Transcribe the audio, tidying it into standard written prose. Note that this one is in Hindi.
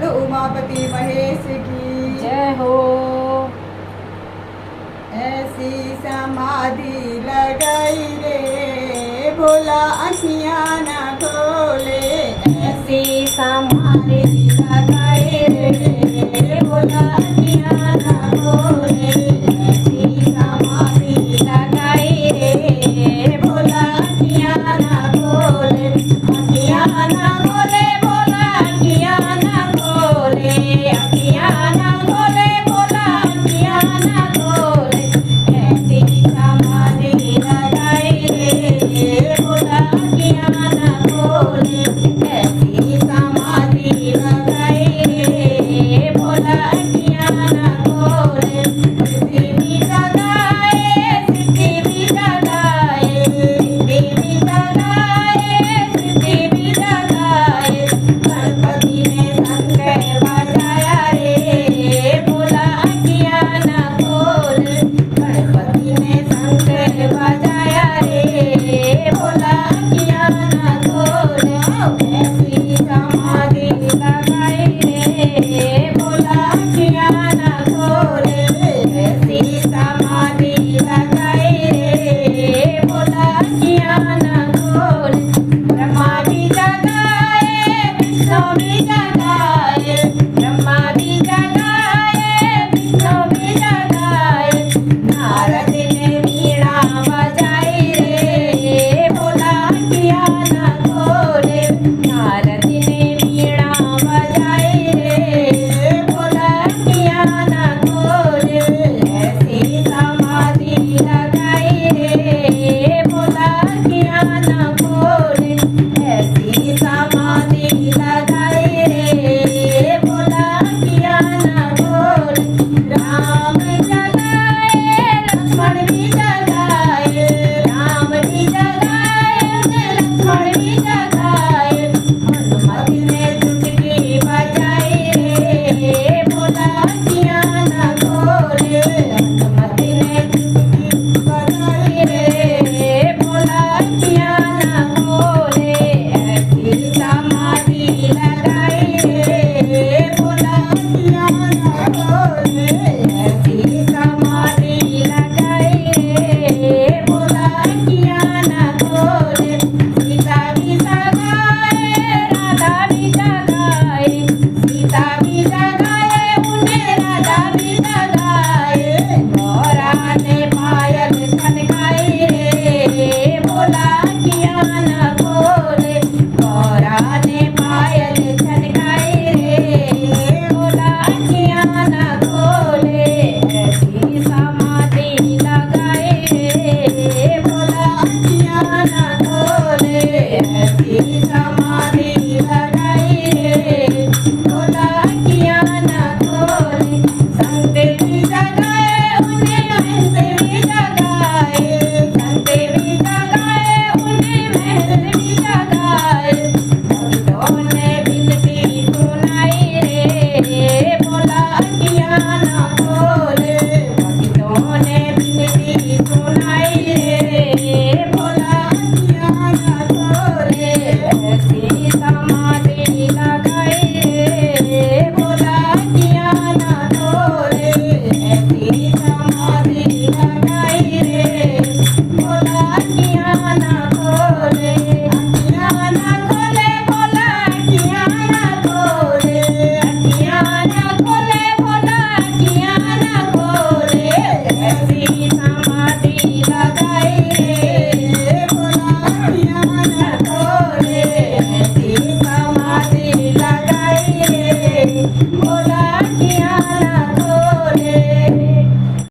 बोलो उमापति महेश की जय हो। ऐसी समाधि लगाई रे भोला अखियाँ न खोले। ऐसी समाधि लगाई रे भोला अखियाँ न खोले। ऐसी समाधि लगाई रे भोला अखियाँ न खोले। अखियाँ न खोले भोला अखियाँ न खोले। अखियाँ न खोले भोला अखियाँ न खोले। ऐसी समाधि लगाई रे भोला अखियाँ न खोले। ऐसी समाधि लगाई रे भोला अखियाँ न खोले। सिद्धि भी जगाए सिद्धि भी जगाए सिद्धि भी जगाए सिद्धि भी जगाए। गणपति ने शंकर बजाया रे भोला अखियाँ न खोले। गणपति ने शंकर बजाया रे भोला अखियाँ न खोले। ऐसी समाधि लगाई रे भोला अखियाँ न खोले। ऐसी समाधि लगाई रे भोला अखियाँ न खोले। ब्रह्मा भी जगाए विष्णु भी जगाए